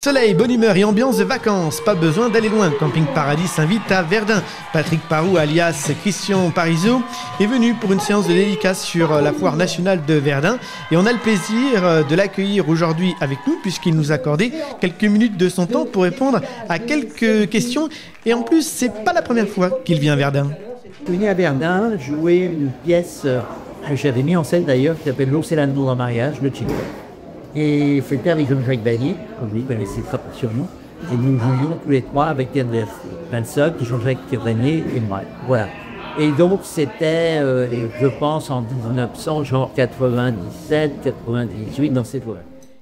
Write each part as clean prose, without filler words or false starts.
Soleil, bonne humeur et ambiance de vacances, pas besoin d'aller loin. Camping Paradis s'invite à Verdun. Patrick Parou, alias Christian Parizeau, est venu pour une séance de dédicace sur la foire nationale de Verdun. Et on a le plaisir de l'accueillir aujourd'hui avec nous puisqu'il nous a accordé quelques minutes de son temps pour répondre à quelques questions. Et en plus, c'est pas la première fois qu'il vient à Verdun. Je suis venu à Verdun jouer une pièce que j'avais mis en scène d'ailleurs, qui s'appelle L'ours et l'amour en mariage de Chico. Et c'était avec Jean-Jacques Bailly, comme vous connaissez très sûrement. Et nous jouions tous les trois avec Ernest Benson, Jean-Jacques René et moi. Voilà. Et donc c'était, je pense, en 1997, 98, dans cette voie.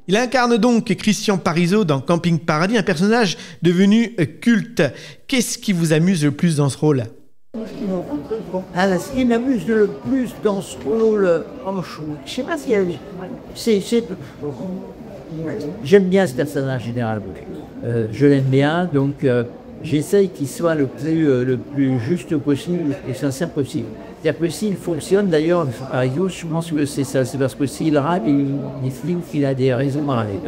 Il incarne donc Christian Parizeau dans Camping Paradis, un personnage devenu culte. Qu'est-ce qui vous amuse le plus dans ce rôle ? Ce qui m'amuse le plus dans ce rôle, je sais pas si j'aime bien ce personnage généralement. Je l'aime bien, donc j'essaye qu'il soit le plus juste possible et sincère possible. C'est-à-dire que s'il fonctionne, d'ailleurs, Parizeau, je pense que c'est ça, c'est parce que s'il râle, il estime qu'il a des raisons de râler.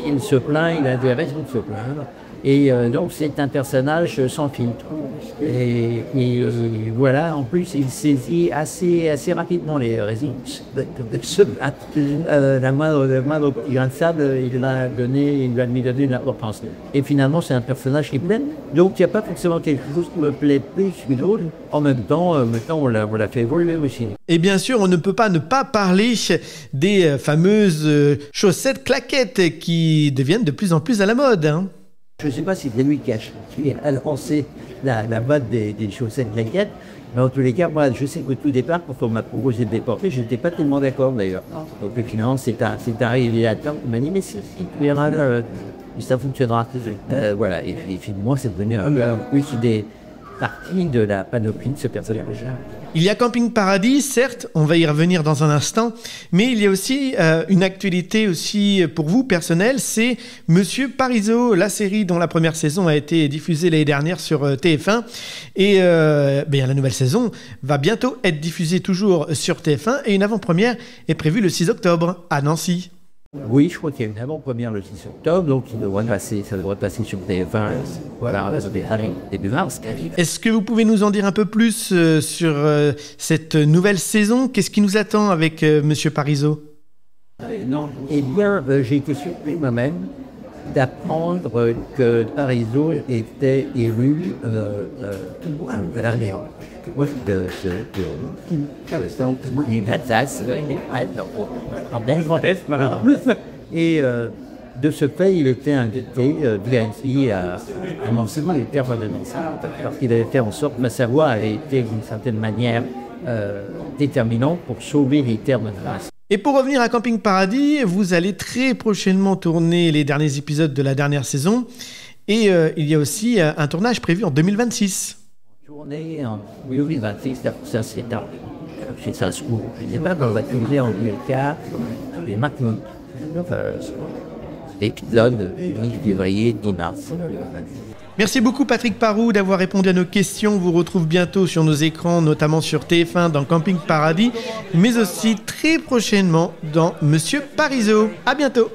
S'il se plaint, il a des raisons de se plaindre. Et donc c'est un personnage sans filtre. Et voilà, en plus il saisit assez rapidement les raisons. La moindre petit grain de sable, il l'a donné, il lui a mis donné une importance. Et finalement c'est un personnage qui plaît. Donc il n'y a pas forcément quelque chose qui me plaît plus que d'autres. En même temps, on l'a fait évoluer aussi. Et bien sûr, on ne peut pas ne pas parler des fameuses chaussettes claquettes qui deviennent de plus en plus à la mode. Hein. Je ne sais pas si c'est lui qui a lancé la mode des chaussettes claquettes, mais en tous les cas, moi, je sais qu'au tout départ, quand on m'a proposé de les porter, je n'étais pas tellement d'accord d'ailleurs. Donc finalement, c'est un réalisateur qui m'a dit, mais si, ça fonctionnera. Voilà, et finalement, c'est devenu un plus des parties de la panoplie de ce personnage. Il y a Camping Paradis, certes, on va y revenir dans un instant, mais il y a aussi une actualité aussi pour vous personnelle, c'est Monsieur Parizeau, la série dont la première saison a été diffusée l'année dernière sur TF1. Et la nouvelle saison va bientôt être diffusée toujours sur TF1 et une avant-première est prévue le 6 octobre à Nancy. Oui, je crois qu'il y a une avant-première le 6 octobre, donc ça devrait passer sur TF1, voilà, début mars. Est-ce que vous pouvez nous en dire un peu plus sur cette nouvelle saison ? Qu'est-ce qui nous attend avec Monsieur Parizeau ? Non, eh bien, j'ai été surpris moi-même d'apprendre que Parizeau était élu et de ce fait, il était invité à enseigner les termes de Nancy, parce qu'il avait fait en sorte que ma voix avait été d'une certaine manière déterminante pour sauver les termes de Nancy. Et pour revenir à Camping Paradis, vous allez très prochainement tourner les derniers épisodes de la dernière saison. Et il y a aussi un tournage prévu en 2026. Tourner en 2026, ça c'est tard. C'est ça, je ne sais pas, on va tourner en 2004, les maximum. L'épisode du février 10 mars. Merci beaucoup Patrick Parou d'avoir répondu à nos questions. On vous retrouve bientôt sur nos écrans, notamment sur TF1 dans Camping Paradis, mais aussi très prochainement dans Monsieur Parizeau. À bientôt.